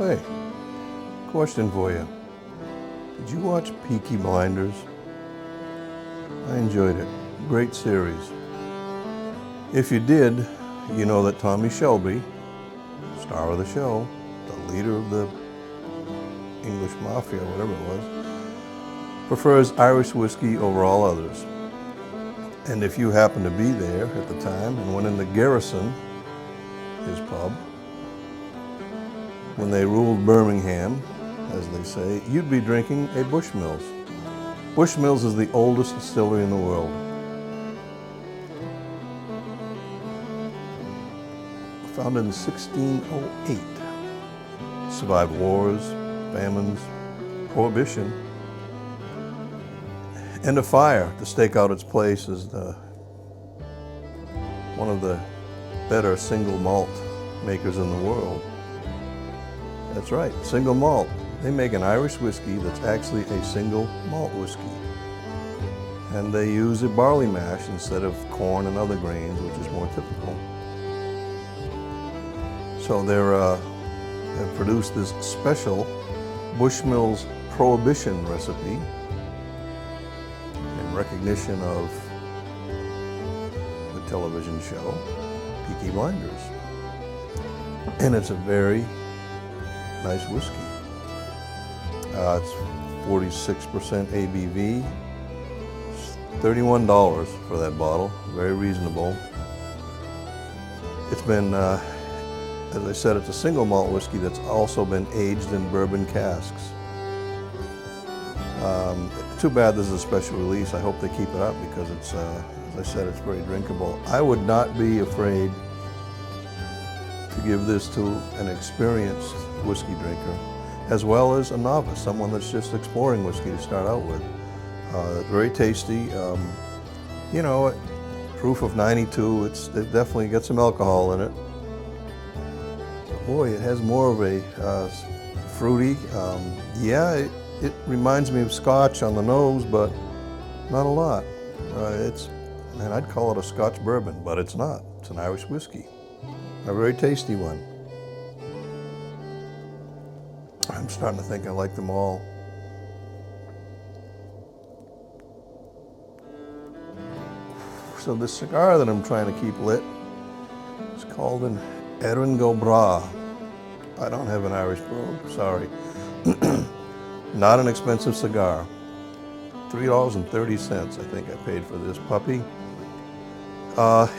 Hey, question for you. Did you watch Peaky Blinders? I enjoyed it. Great series. If you did, you know that Tommy Shelby, star of the show, the leader of the English Mafia, whatever it was, prefers Irish whiskey over all others. And if you happened to be there at the time and went in the Garrison, his pub, when they ruled Birmingham, as they say, you'd be drinking a Bushmills. Bushmills is the oldest distillery in the world. Founded in 1608. Survived wars, famines, Prohibition, and a fire to stake out its place as one of the better single malt makers in the world. That's right, single malt. They make an Irish whiskey that's actually a single malt whiskey. And they use a barley mash instead of corn and other grains, which is more typical. So they've produced this special Bushmill's Prohibition recipe in recognition of the television show Peaky Blinders. And it's a very nice whiskey. It's 46% ABV. It's $31 for that bottle. Very reasonable. It's been, as I said, it's a single malt whiskey that's also been aged in bourbon casks. Too bad this is a special release. I hope they keep it up because it's, as I said, it's very drinkable. I would not be afraid to give this to an experienced whiskey drinker, as well as a novice, someone that's just exploring whiskey to start out with. Very tasty. You know, proof of 92. It definitely gets some alcohol in it. Boy, it has more of a fruity. Yeah, it reminds me of Scotch on the nose, but not a lot. Man, I'd call it a Scotch bourbon, but it's not. It's an Irish whiskey. A very tasty one. I'm starting to think I like them all. So this cigar that I'm trying to keep lit is called an Erin Go Bragh. I don't have an Irish brogue, sorry. Not an expensive cigar. $3.30 I think I paid for this puppy.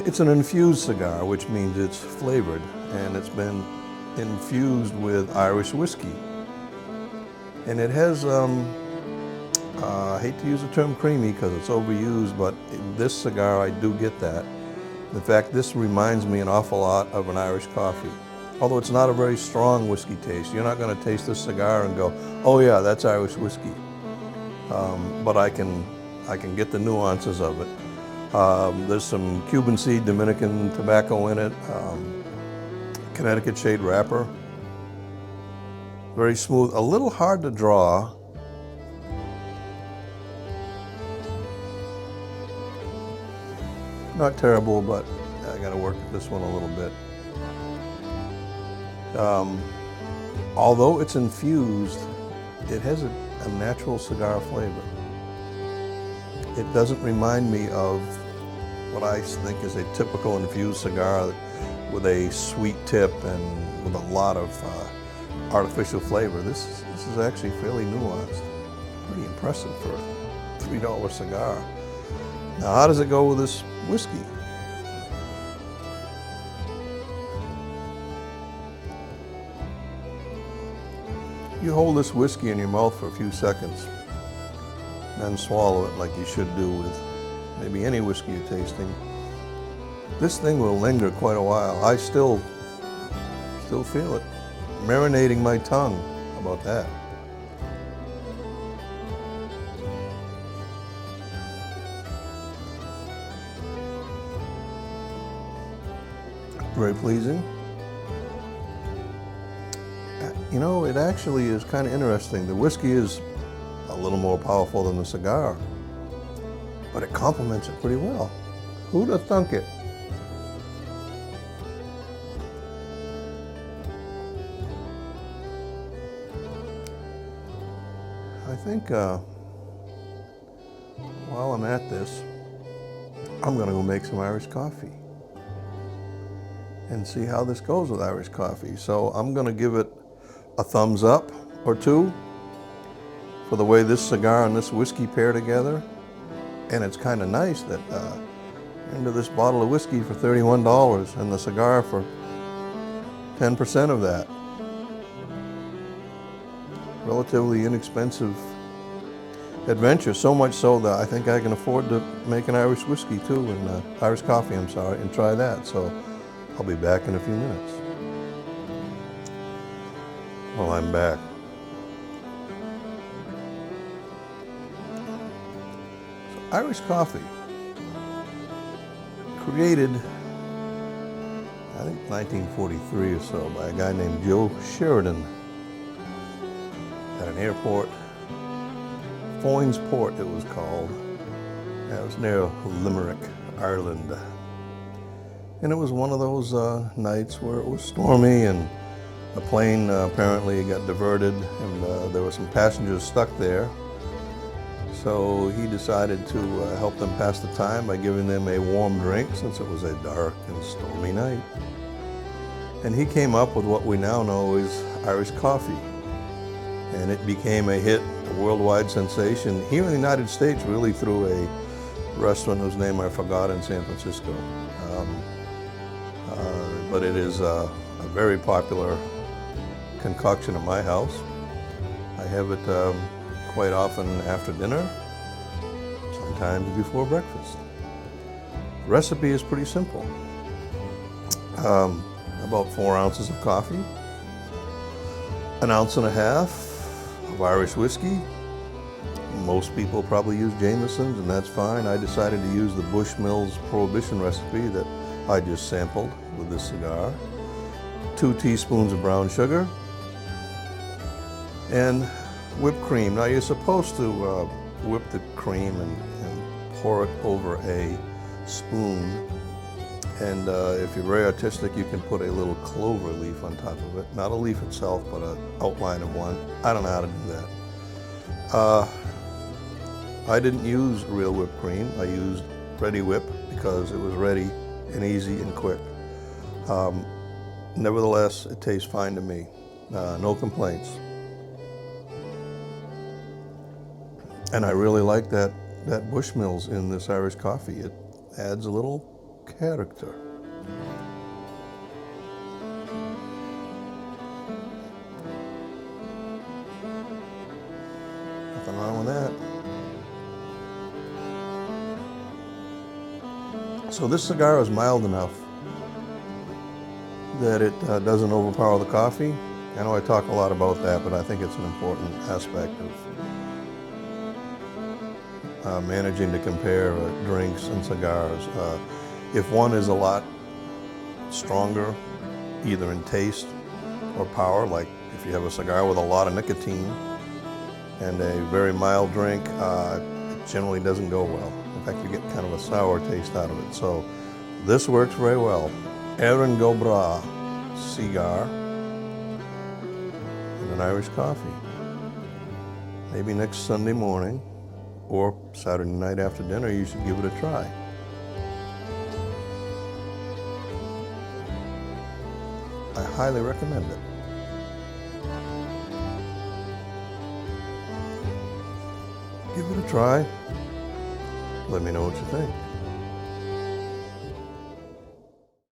It's an infused cigar, which means it's flavored, and it's been infused with Irish whiskey. And it has, I hate to use the term creamy because it's overused, but in this cigar I do get that. In fact, this reminds me an awful lot of an Irish coffee. Although it's not a very strong whiskey taste. You're not going to taste this cigar and go, oh yeah, that's Irish whiskey. But I can get the nuances of it. There's some Cuban seed Dominican tobacco in it, Connecticut shade wrapper. Very smooth, a little hard to draw. Not terrible, but I got to work at this one a little bit. Although it's infused, it has a natural cigar flavor. It doesn't remind me of what I think is a typical infused cigar with a sweet tip and with a lot of artificial flavor. This is actually fairly nuanced. Pretty impressive for a $3 cigar. Now, how does it go with this whiskey? You hold this whiskey in your mouth for a few seconds, then swallow it like you should do with maybe any whiskey you're tasting. This thing will linger quite a while. I still feel it marinating my tongue. How about that? Very pleasing. You know, it actually is kind of interesting. The whiskey is a little more powerful than the cigar, but it complements it pretty well. Who'd have thunk it? I think while I'm at this, I'm gonna go make some Irish coffee and see how this goes with Irish coffee. So I'm gonna give it a thumbs up or two for the way this cigar and this whiskey pair together. And it's kind of nice that into this bottle of whiskey for $31 and the cigar for 10% of that. Relatively inexpensive adventure, so much so that I think I can afford to make an Irish whiskey too, and Irish coffee, I'm sorry, and try that. So I'll be back in a few minutes. Well, I'm back. So Irish coffee, created, I think 1943 or so, by a guy named Joe Sheridan at an airport. Foynes Port it was called. It was near Limerick, Ireland. And it was one of those nights where it was stormy and the plane apparently got diverted and there were some passengers stuck there. So he decided to help them pass the time by giving them a warm drink since it was a dark and stormy night. And he came up with what we now know as Irish coffee. And it became a hit, a worldwide sensation here in the United States, really through a restaurant whose name I forgot in San Francisco. But it is a very popular concoction at my house. I have it quite often after dinner, sometimes before breakfast. The recipe is pretty simple. About 4 ounces of coffee, 1.5 ounces of Irish whiskey. Most people probably use Jameson's, and that's fine. I decided to use the Bushmill's Prohibition recipe that I just sampled with this cigar. 2 teaspoons of brown sugar and whipped cream. Now you're supposed to whip the cream and pour it over a spoon. And if you're very artistic, you can put a little clover leaf on top of it. Not a leaf itself, but an outline of one. I don't know how to do that. I didn't use real whipped cream. I used Ready Whip because it was ready and easy and quick. Nevertheless, it tastes fine to me. No complaints. And I really like that Bushmills in this Irish coffee. It adds a little character. Nothing wrong with that. So this cigar is mild enough that it doesn't overpower the coffee. I know I talk a lot about that, but I think it's an important aspect of managing to compare drinks and cigars. If one is a lot stronger, either in taste or power, like if you have a cigar with a lot of nicotine and a very mild drink, it generally doesn't go well. In fact, you get kind of a sour taste out of it. So this works very well. Erin Go Bragh Cigar and an Irish coffee. Maybe next Sunday morning or Saturday night after dinner, you should give it a try. I highly recommend it. Give it a try. Let me know what you think.